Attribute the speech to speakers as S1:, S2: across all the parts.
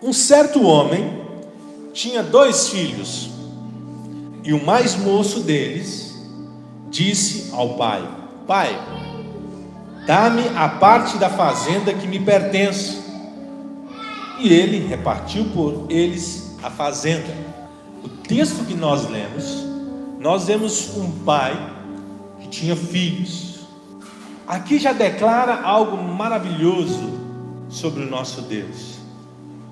S1: Um certo homem tinha 2 filhos, e o mais moço deles disse ao pai: Pai, dá-me a parte da fazenda que me pertence. E ele repartiu por eles a fazenda. O texto que nós vemos um pai que tinha filhos. Aqui já declara algo maravilhoso sobre o nosso Deus.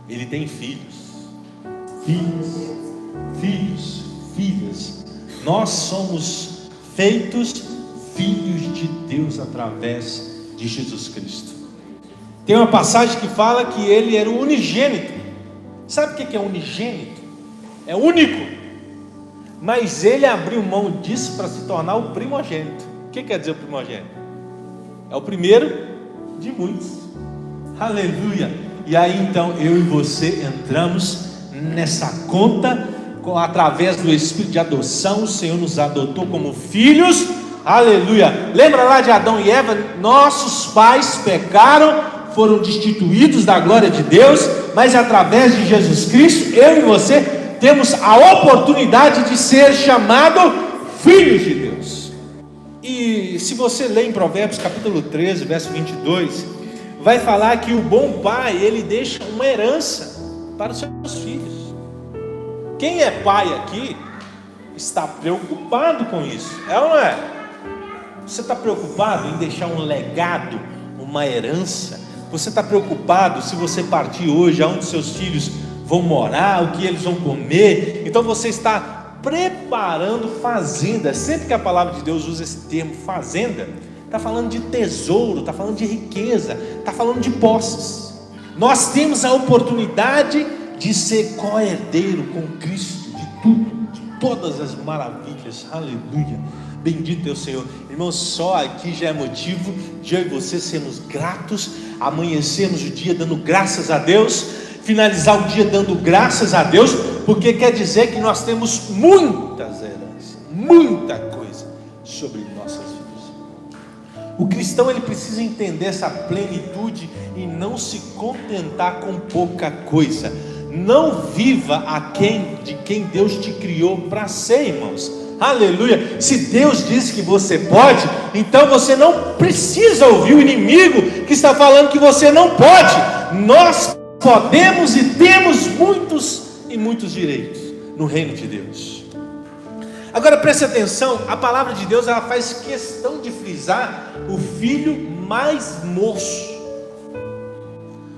S1: Ele tem filhos, filhas. Nós somos feitos filhos de Deus através de Jesus Cristo. Tem uma passagem que fala que ele era o unigênito. Sabe o que é unigênito? É único. Mas ele abriu mão disso para se tornar o primogênito. O que quer dizer o primogênito? É o primeiro de muitos. Aleluia. E aí então eu e você entramos nessa conta, através do Espírito de adoção. O Senhor nos adotou como filhos. Aleluia. Lembra lá de Adão e Eva? Nossos pais pecaram, foram destituídos da glória de Deus, mas através de Jesus Cristo, eu e você temos a oportunidade de ser chamado filhos de Deus. E se você ler em Provérbios capítulo 13, verso 22, vai falar que o bom pai, ele deixa uma herança para os seus filhos. Quem é pai aqui está preocupado com isso, é ou não é? Você está preocupado em deixar um legado, uma herança? Você está preocupado se você partir hoje, aonde seus filhos vão morar, o que eles vão comer? Então você está preparando fazenda. Sempre que a palavra de Deus usa esse termo fazenda, está falando de tesouro, está falando de riqueza, está falando de posses. Nós temos a oportunidade de ser co-herdeiro com Cristo, de tudo, de todas as maravilhas. Aleluia. Bendito é o Senhor. Irmãos, só aqui já é motivo de eu e você sermos gratos, amanhecermos o dia dando graças a Deus, finalizar o dia dando graças a Deus, porque quer dizer que nós temos muitas heranças, muita coisa sobre nossas vidas. O cristão, ele precisa entender essa plenitude e não se contentar com pouca coisa. Não viva aquém de quem Deus te criou para ser, irmãos. Aleluia. Se Deus diz que você pode, então você não precisa ouvir o inimigo que está falando que você não pode. Nós podemos e temos muitos direitos no reino de Deus. Agora preste atenção, a palavra de Deus, ela faz questão de frisar o filho mais moço.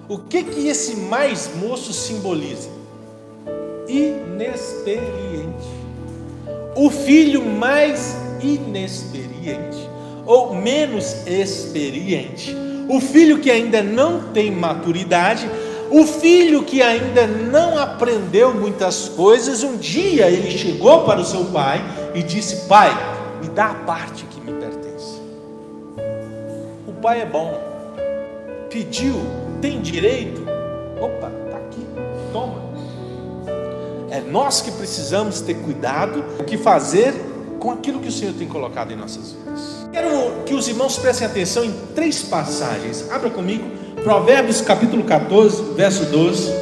S1: O que esse mais moço simboliza? Inexperiente. O filho mais inexperiente, ou menos experiente, o filho que ainda não tem maturidade, o filho que ainda não aprendeu muitas coisas. Um dia ele chegou para o seu pai e disse: Pai, me dá a parte que me pertence. O pai é bom, pediu, tem direito, opa, está aqui, toma. É nós que precisamos ter cuidado, o que fazer com aquilo que o Senhor tem colocado em nossas vidas. Quero que os irmãos prestem atenção em 3 passagens. Abra comigo, Provérbios capítulo 14, verso 12.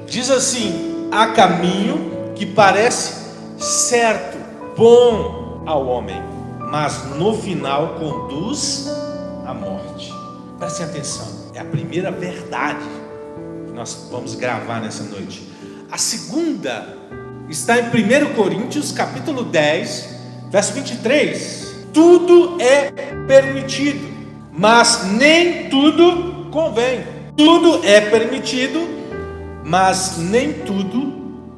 S1: Diz assim: há caminho que parece certo, bom ao homem, mas no final conduz à morte. Prestem atenção, é a primeira verdade que nós vamos gravar nessa noite. A segunda está em 1 Coríntios capítulo 10, verso 23. Tudo é permitido, mas nem tudo convém. Tudo é permitido, mas nem tudo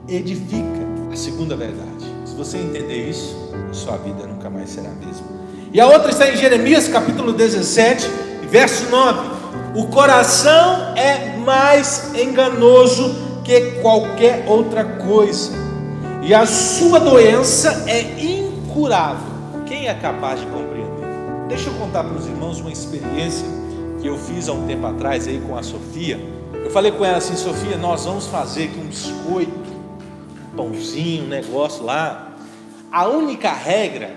S1: edifica. A segunda verdade. Se você entender isso, sua vida nunca mais será a mesma. E a outra está em Jeremias capítulo 17, verso 9. O coração é mais enganoso que qualquer outra coisa, e a sua doença é incurável. Quem é capaz de compreender? Deixa eu contar para os irmãos uma experiência que eu fiz há um tempo atrás aí com a Sofia. Eu falei com ela assim: Sofia, nós vamos fazer aqui um biscoito, um pãozinho, um negócio lá. A única regra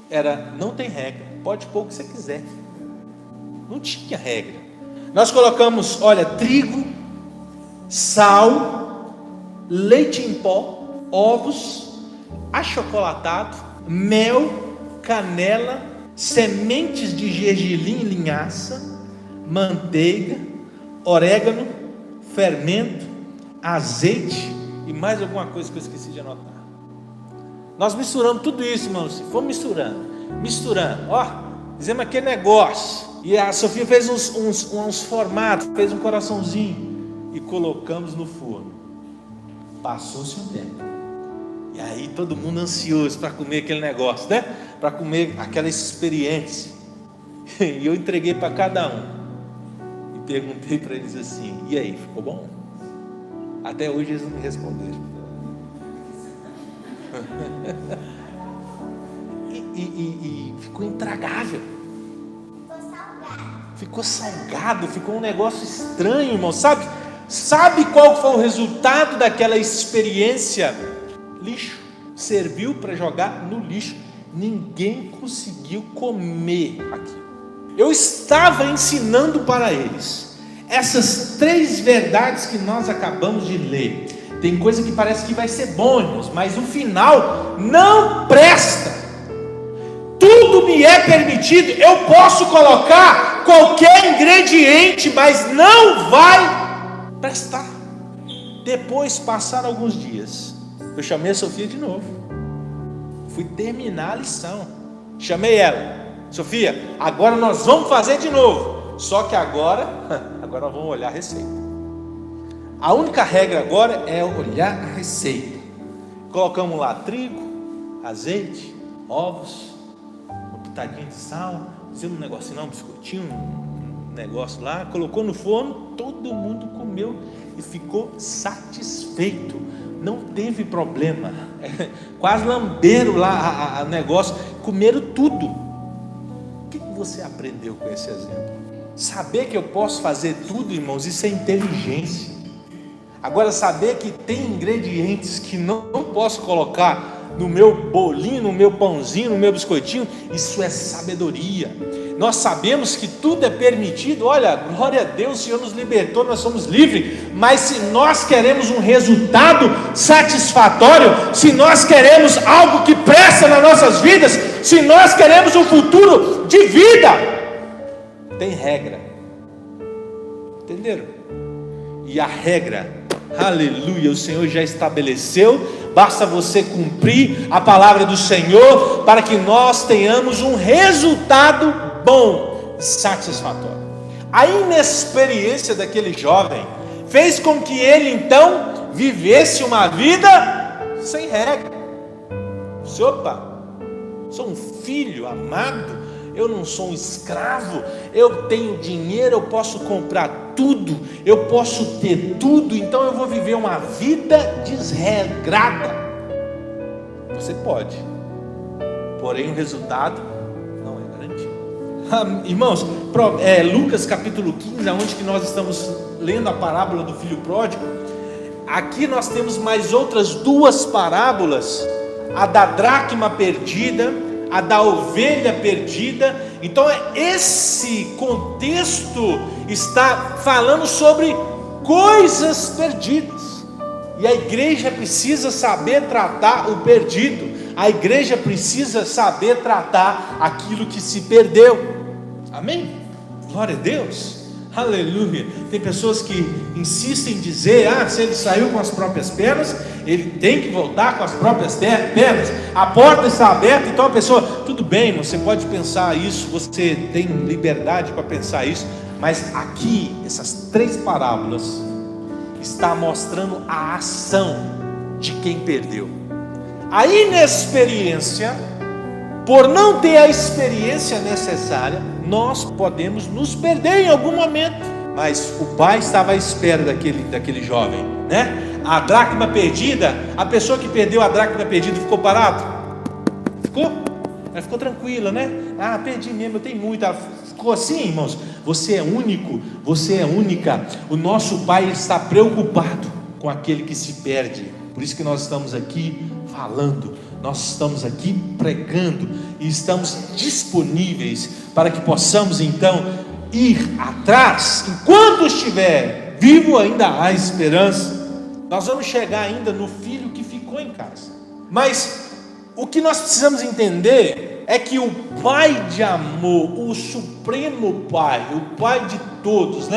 S1: era: não tem regra, pode pôr o que você quiser. Não tinha regra. Nós colocamos, olha, trigo, sal, leite em pó, ovos, achocolatado, mel, canela, sementes de gergelim e linhaça, manteiga, orégano, fermento, azeite e mais alguma coisa que eu esqueci de anotar. Nós misturamos tudo isso, irmãos. Fomos misturando, ó, fizemos aquele negócio. E a Sofia fez uns formatos, fez um coraçãozinho e colocamos no forno. Passou-se um tempo. E aí todo mundo ansioso para comer aquele negócio, né? Para comer aquela experiência. E eu entreguei para cada um. E perguntei para eles assim: e aí, ficou bom? Até hoje eles não me responderam. E ficou intragável. Ficou salgado, ficou um negócio estranho, irmão. Sabe qual foi o resultado daquela experiência? Lixo. Serviu para jogar no lixo. Ninguém conseguiu comer aquilo. Eu estava ensinando para eles essas 3 verdades que nós acabamos de ler. Tem coisa que parece que vai ser bom, irmãos, mas o final não presta. Tudo me é permitido, eu posso colocar qualquer ingrediente, mas não vai prestar. Depois passaram alguns dias, eu chamei a Sofia de novo, fui terminar a lição, chamei ela: Sofia, agora nós vamos fazer de novo, só que agora nós vamos olhar a receita. A única regra agora é olhar a receita. Colocamos lá trigo, azeite, ovos, uma pitadinha de sal, fizemos um negocinho lá, um biscoitinho, um negócio lá, colocou no forno, todo mundo comeu e ficou satisfeito, não teve problema. Quase lamberam lá o negócio, comeram tudo. O que você aprendeu com esse exemplo? Saber que eu posso fazer tudo, irmãos, isso é inteligência. Agora, saber que tem ingredientes que não posso colocar no meu bolinho, no meu pãozinho, no meu biscoitinho, isso é sabedoria. Nós sabemos que tudo é permitido. Olha, glória a Deus, o Senhor nos libertou, nós somos livres. Mas se nós queremos um resultado satisfatório, se nós queremos algo que presta nas nossas vidas, se nós queremos um futuro de vida, tem regra. Entenderam? E a regra, aleluia, o Senhor já estabeleceu. Basta você cumprir a palavra do Senhor para que nós tenhamos um resultado bom, satisfatório. A inexperiência daquele jovem fez com que ele então vivesse uma vida sem regra. Opa, sou um filho amado, eu não sou um escravo, eu tenho dinheiro, eu posso comprar tudo, eu posso ter tudo, então eu vou viver uma vida desregrada. Você pode, porém o resultado não é garantido. Irmãos, Lucas capítulo 15, onde que nós estamos lendo a parábola do filho pródigo, aqui nós temos mais outras 2 parábolas, a da dracma perdida, a da ovelha perdida. Então esse contexto está falando sobre coisas perdidas, e a igreja precisa saber tratar o perdido, a igreja precisa saber tratar aquilo que se perdeu. Amém? Glória a Deus, aleluia. Tem pessoas que insistem em dizer: se ele saiu com as próprias pernas, ele tem que voltar com as próprias pernas, a porta está aberta. Então a pessoa, tudo bem, você pode pensar isso, você tem liberdade para pensar isso, mas aqui, essas 3 parábolas está mostrando a ação de quem perdeu. A inexperiência, por não ter a experiência necessária, nós podemos nos perder em algum momento. Mas o pai estava à espera daquele jovem, né? A dracma perdida, a pessoa que perdeu a dracma perdida ficou parado? Ficou? Ela ficou tranquila, né? Perdi mesmo, eu tenho muito. Ela ficou assim, irmãos. Você é único, você é única. O nosso pai está preocupado com aquele que se perde. Por isso que nós estamos aqui falando, nós estamos aqui pregando e estamos disponíveis para que possamos então ir atrás, enquanto estiver vivo, ainda há esperança. Nós vamos chegar ainda no filho que ficou em casa. Mas o que nós precisamos entender é que o Pai de amor, o supremo Pai, o Pai de todos,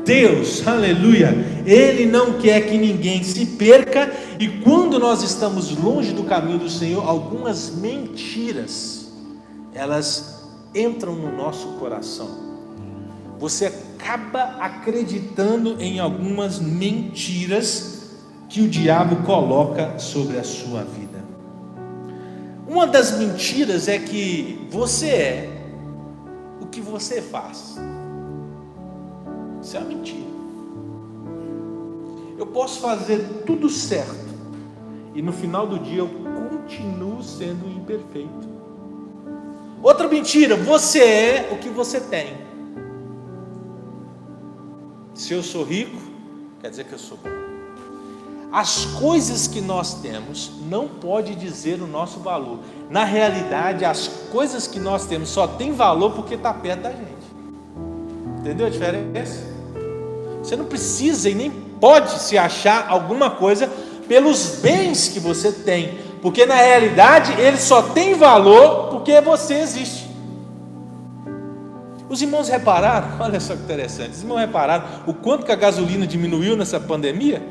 S1: Deus, aleluia, Ele não quer que ninguém se perca. E quando nós estamos longe do caminho do Senhor, algumas mentiras, elas entram no nosso coração. Você acaba acreditando em algumas mentiras que o diabo coloca sobre a sua vida. Uma das mentiras é que você é o que você faz. Isso é uma mentira. Eu posso fazer tudo certo e no final do dia eu continuo sendo imperfeito. Outra mentira: você é o que você tem. Se eu sou rico, quer dizer que eu sou bom. As coisas que nós temos não pode dizer o nosso valor. Na realidade, as coisas que nós temos só tem valor porque está perto da gente. Entendeu a diferença? Você não precisa e nem pode se achar alguma coisa pelos bens que você tem, porque na realidade ele só tem valor porque você existe. Os irmãos repararam, olha só que interessante, os irmãos repararam o quanto que a gasolina diminuiu nessa pandemia?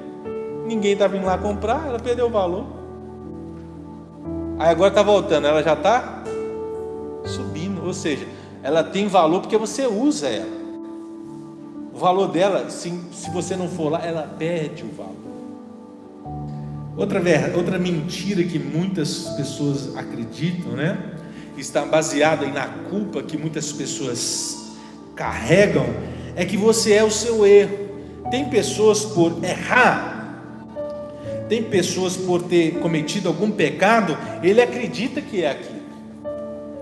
S1: Ninguém está vindo lá comprar, ela perdeu o valor. Aí agora está voltando, ela já está subindo, ou seja, ela tem valor porque você usa ela. O valor dela, se você não for lá, ela perde o valor. Outra mentira que muitas pessoas acreditam, está baseada na culpa que muitas pessoas carregam, é que você é o seu erro. Tem pessoas por errar, tem pessoas por ter cometido algum pecado, ele acredita que é aquilo.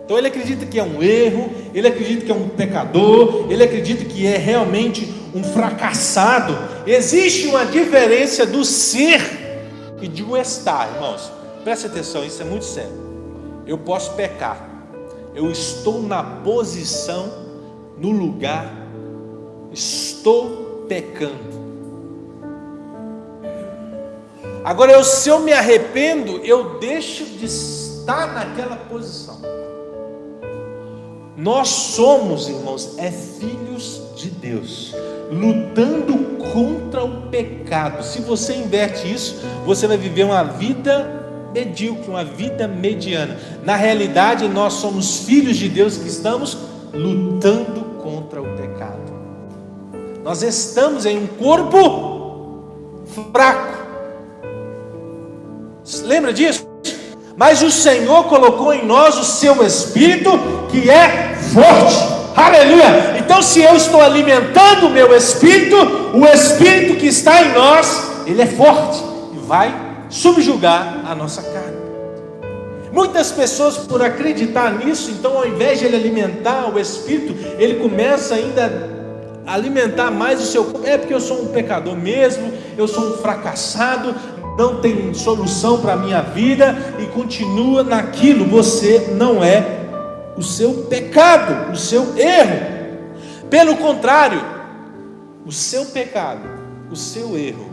S1: Então ele acredita que é um erro, ele acredita que é um pecador, ele acredita que é realmente um fracassado. Existe uma diferença do ser e de o estar, irmãos. Preste atenção, isso é muito sério. Eu posso pecar, eu estou na posição, no lugar, estou pecando. Agora, se eu me arrependo, eu deixo de estar naquela posição. Nós somos, irmãos, filhos de Deus, lutando contra o pecado. Se você inverte isso, você vai viver uma vida medíocre, uma vida mediana. Na realidade, nós somos filhos de Deus que estamos lutando contra o pecado. Nós estamos em um corpo fraco. Lembra disso? Mas o Senhor colocou em nós o seu Espírito, que é forte. Aleluia! Então, se eu estou alimentando o meu Espírito, o Espírito que está em nós, ele é forte e vai subjugar a nossa carne. Muitas pessoas, por acreditar nisso, então ao invés de ele alimentar o Espírito, ele começa ainda a alimentar mais o seu corpo. É porque eu sou um pecador mesmo, eu sou um fracassado, não tem solução para a minha vida, e continua naquilo. Você não é o seu pecado, o seu erro. Pelo contrário, o seu pecado, o seu erro,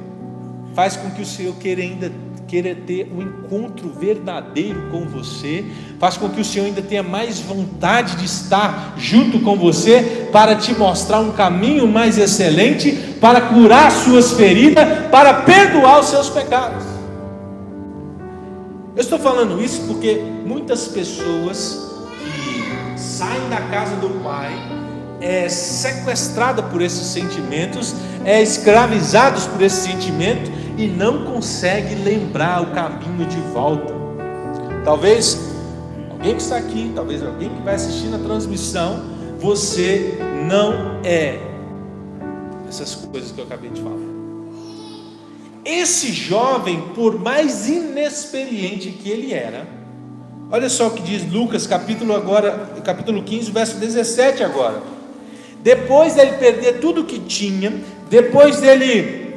S1: faz com que o Senhor queira ter um encontro verdadeiro com você, faz com que o Senhor ainda tenha mais vontade de estar junto com você, para te mostrar um caminho mais excelente, para curar suas feridas, para perdoar os seus pecados. Eu estou falando isso porque muitas pessoas que saem da casa do Pai, sequestrada por esses sentimentos, escravizados por esse sentimento, e não consegue lembrar o caminho de volta. Talvez alguém que está aqui, talvez alguém que vai assistir na transmissão, você não é essas coisas que eu acabei de falar. Esse jovem, por mais inexperiente que ele era, olha só o que diz Lucas, capítulo 15, verso 17 agora. Depois dele perder tudo que tinha, depois dele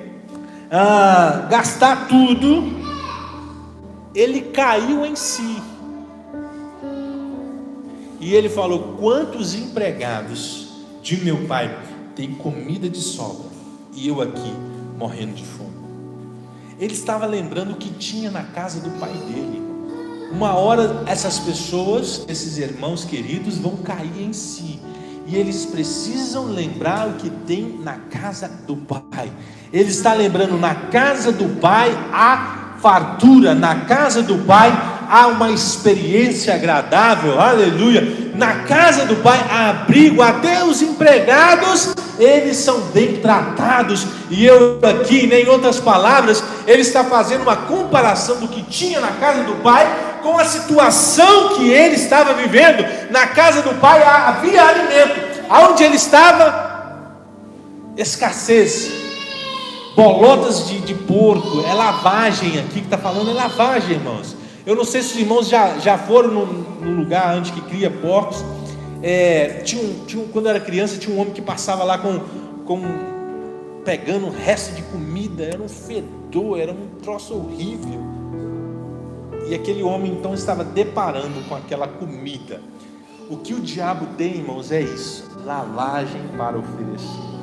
S1: gastar tudo, ele caiu em si. E ele falou: quantos empregados de meu pai tem comida de sobra e eu aqui morrendo de fome. Ele estava lembrando o que tinha na casa do pai dele. Uma hora essas pessoas, esses irmãos queridos, vão cair em si, e eles precisam lembrar o que tem na casa do pai. Ele está lembrando: na casa do pai há fartura, na casa do pai há uma experiência agradável, aleluia. Na casa do pai há abrigo, até os empregados, eles são bem tratados. E eu aqui, em outras palavras, ele está fazendo uma comparação do que tinha na casa do pai com a situação que ele estava vivendo. Na casa do pai havia alimento, aonde ele estava, escassez, bolotas de porco. É lavagem aqui que está falando, é lavagem, irmãos. Eu não sei se os irmãos já foram no lugar onde que cria porcos. Quando eu era criança, tinha um homem que passava lá pegando resto de comida. Era um fedor, era um troço horrível. E aquele homem então estava deparando com aquela comida. O que o diabo tem, irmãos, é isso: lavagem para oferecer.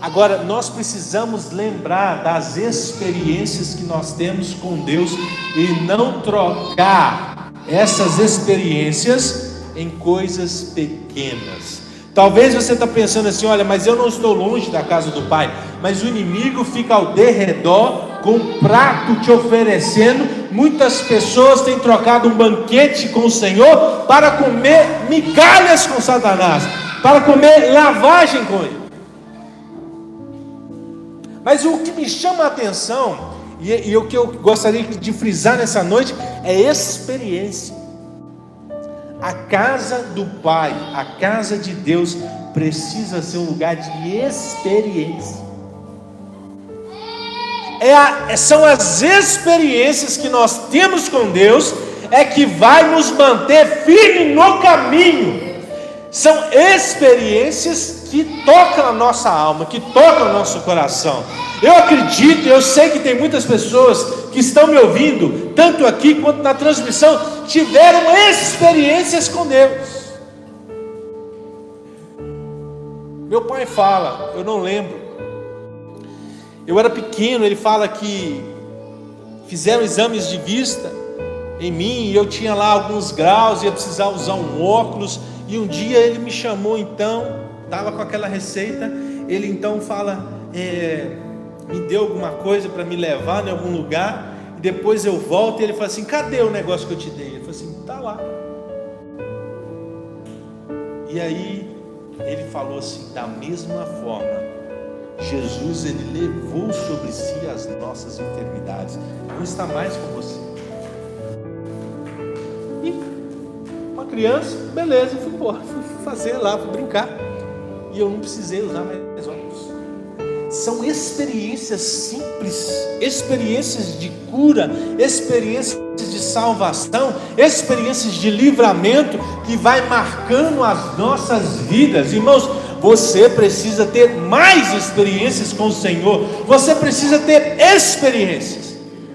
S1: Agora, nós precisamos lembrar das experiências que nós temos com Deus e não trocar essas experiências em coisas pequenas. Talvez você está pensando assim: olha, mas eu não estou longe da casa do pai. Mas o inimigo fica ao derredor com um prato te oferecendo. Muitas pessoas têm trocado um banquete com o Senhor para comer migalhas com Satanás, para comer lavagem com ele. Mas o que me chama a atenção, e o que eu gostaria de frisar nessa noite, é experiência. A casa do Pai, a casa de Deus, precisa ser um lugar de experiência. São as experiências que nós temos com Deus que vai nos manter firme no caminho. São experiências que tocam a nossa alma, que tocam o nosso coração. Eu acredito, eu sei que tem muitas pessoas que estão me ouvindo, tanto aqui quanto na transmissão, tiveram experiências com Deus. Meu pai fala, eu não lembro, eu era pequeno, ele fala que fizeram exames de vista em mim, e eu tinha lá alguns graus, ia precisar usar um óculos, e um dia ele me chamou, então, estava com aquela receita, ele então fala, me deu alguma coisa para me levar em algum lugar, e depois eu volto, e ele fala assim: cadê o negócio que eu te dei? Ele falou assim: está lá. E aí, ele falou assim: da mesma forma, Jesus, ele levou sobre si as nossas enfermidades, não está mais com você. Criança, beleza, fui embora, fui fazer lá, fui brincar, e eu não precisei usar mais óculos. São experiências simples, experiências de cura, experiências de salvação, experiências de livramento, que vai marcando as nossas vidas. Irmãos, você precisa ter mais experiências com o Senhor, você precisa ter experiências,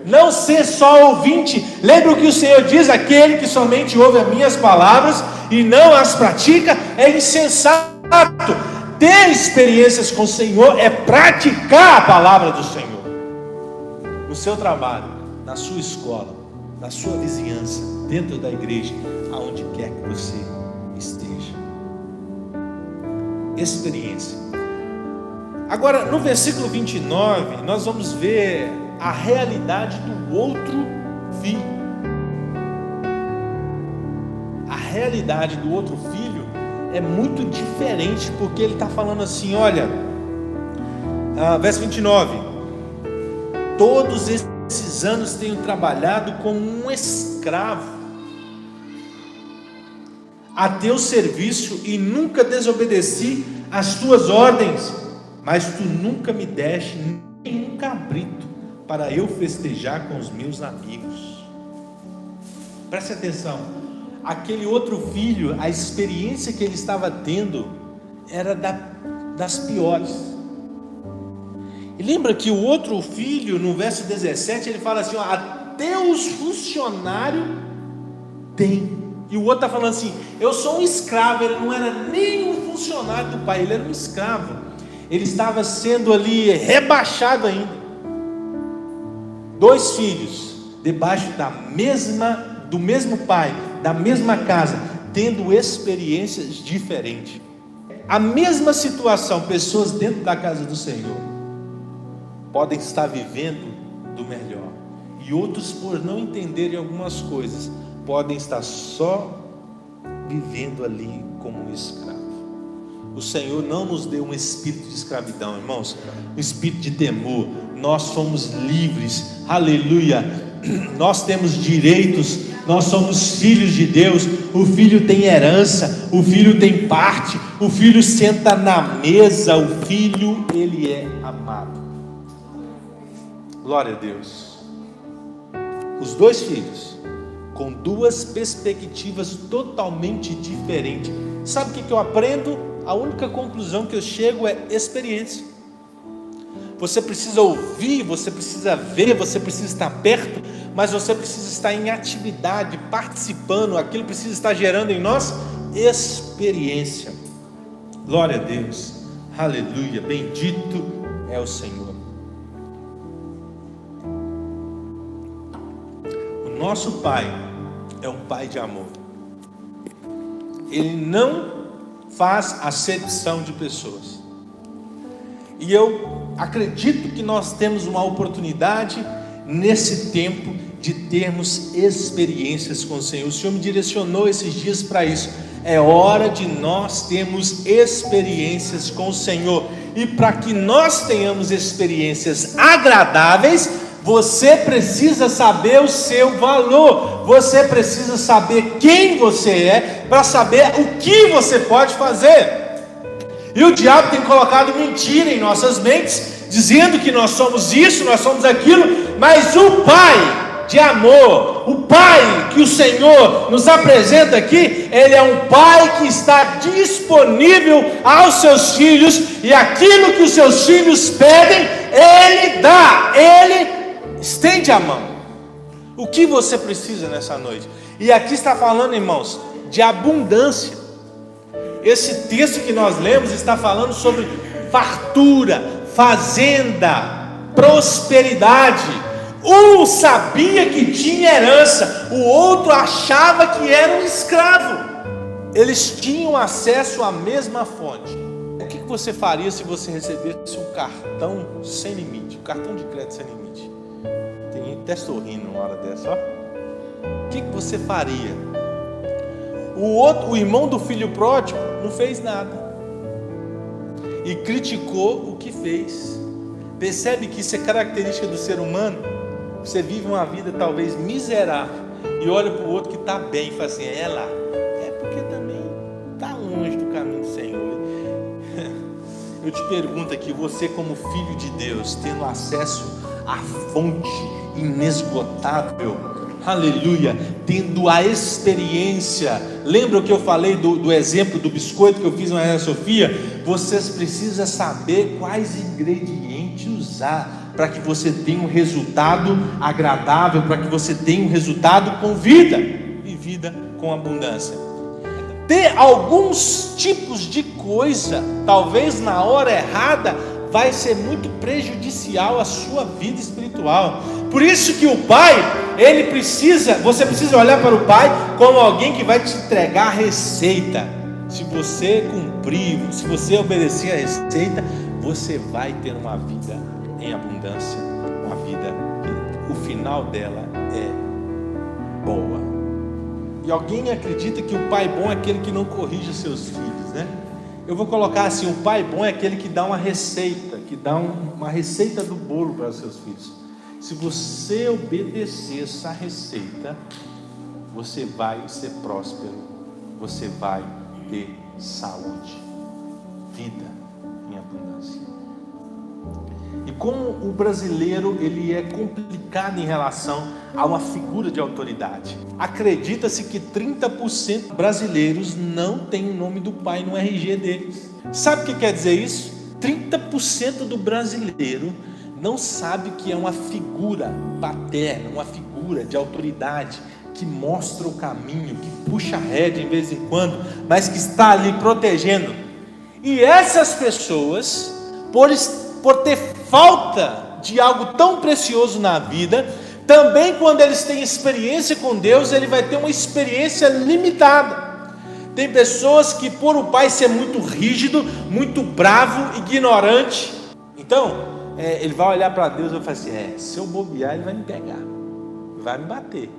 S1: não ser só ouvinte. Lembra o que o Senhor diz: aquele que somente ouve as minhas palavras e não as pratica é insensato. Ter experiências com o Senhor é praticar a palavra do Senhor, no seu trabalho, na sua escola, na sua vizinhança, dentro da igreja, aonde quer que você esteja. Experiência. Agora, no versículo 29, nós vamos ver a realidade do outro filho. A realidade do outro filho é muito diferente, porque ele está falando assim, olha, verso 29, todos esses anos tenho trabalhado como um escravo a teu serviço e nunca desobedeci às tuas ordens, mas tu nunca me deste nenhum cabrito para eu festejar com os meus amigos. Preste atenção, aquele outro filho, a experiência que ele estava tendo era das piores. E lembra que o outro filho, no verso 17, ele fala assim: até os funcionários têm E o outro está falando assim: eu sou um escravo. Ele não era nem um funcionário do pai, ele era um escravo. Ele estava sendo ali rebaixado ainda. 2 filhos debaixo do mesmo pai, da mesma casa, tendo experiências diferentes. A mesma situação, pessoas dentro da casa do Senhor podem estar vivendo do melhor, e outros, por não entenderem algumas coisas, podem estar só vivendo ali como um escravo. O Senhor não nos deu um espírito de escravidão, irmãos, um espírito de temor. Nós somos livres, aleluia. Nós temos direitos, nós somos filhos de Deus. O filho tem herança, o filho tem parte, o filho senta na mesa, o filho, ele é amado. Glória a Deus. Os 2 filhos, com 2 perspectivas totalmente diferentes. Sabe o que eu aprendo? A única conclusão que eu chego é experiência. Você precisa ouvir, você precisa ver, você precisa estar perto, mas você precisa estar em atividade, participando. Aquilo precisa estar gerando em nós experiência. Glória a Deus, aleluia, bendito é o Senhor. O nosso Pai é um Pai de amor. Ele não faz acepção de pessoas. E eu acredito que nós temos uma oportunidade nesse tempo de termos experiências com o Senhor. O Senhor me direcionou esses dias para isso. É hora de nós termos experiências com o Senhor. E para que nós tenhamos experiências agradáveis, você precisa saber o seu valor. Você precisa saber quem você é, para saber o que você pode fazer. E o diabo tem colocado mentira em nossas mentes, dizendo que nós somos isso, nós somos aquilo. Mas o Pai de amor, o Pai que o Senhor nos apresenta aqui, Ele é um Pai que está disponível aos seus filhos. E aquilo que os seus filhos pedem, Ele dá, Ele estende a mão. O que você precisa nessa noite? E aqui está falando, irmãos, de abundância. Esse texto que nós lemos está falando sobre fartura, fazenda, prosperidade. Um sabia que tinha herança, o outro achava que era um escravo. Eles tinham acesso à mesma fonte. O que você faria se você recebesse um cartão sem limite, um cartão de crédito sem limite? Tem gente até sorrindo numa hora dessa, ó. O que você faria? O irmão do filho pródigo não fez nada e criticou o que fez. Percebe que isso é característica do ser humano? Você vive uma vida talvez miserável e olha para o outro que está bem e fala assim: é lá, é porque também está longe do caminho do Senhor. Eu te pergunto aqui, você como filho de Deus, tendo acesso à fonte inesgotável, aleluia, tendo a experiência. Lembra o que eu falei do exemplo do biscoito que eu fiz na Ana Sofia? Vocês precisam saber quais ingredientes usar para que você tenha um resultado agradável, para que você tenha um resultado com vida, e vida com abundância. Ter alguns tipos de coisa, talvez na hora errada, vai ser muito prejudicial à sua vida espiritual. Por isso que o Pai, você precisa olhar para o Pai como alguém que vai te entregar a receita. Se você cumprir, se você obedecer a receita, você vai ter uma vida em abundância, uma vida que o final dela é boa. E alguém acredita que o pai bom é aquele que não corrige seus filhos, né? Eu vou colocar assim: o pai bom é aquele que dá uma receita, que dá uma receita do bolo para os seus filhos. Se você obedecer essa receita, você vai ser próspero, você vai ter saúde, vida em abundância. E como o brasileiro ele é complicado em relação a uma figura de autoridade. Acredita-se que 30% brasileiros não tem o nome do pai no RG deles. Sabe o que quer dizer isso? 30% do brasileiro não sabe que é uma figura paterna, uma figura de autoridade, que mostra o caminho, que puxa a rédea de vez em quando, mas que está ali protegendo. E essas pessoas, por ter falta de algo tão precioso na vida, também quando eles têm experiência com Deus, ele vai ter uma experiência limitada. Tem pessoas que, por o pai ser muito rígido, muito bravo, ignorante, então ele vai olhar para Deus e vai falar assim: se eu bobear, ele vai me pegar, vai me bater,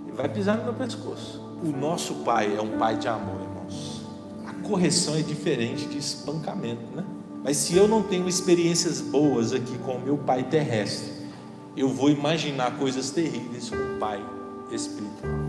S1: ele vai pisar no meu pescoço. O nosso pai é um pai de amor, irmãos. A correção é diferente de espancamento, né? Mas se eu não tenho experiências boas aqui com o meu pai terrestre, eu vou imaginar coisas terríveis com o pai espiritual.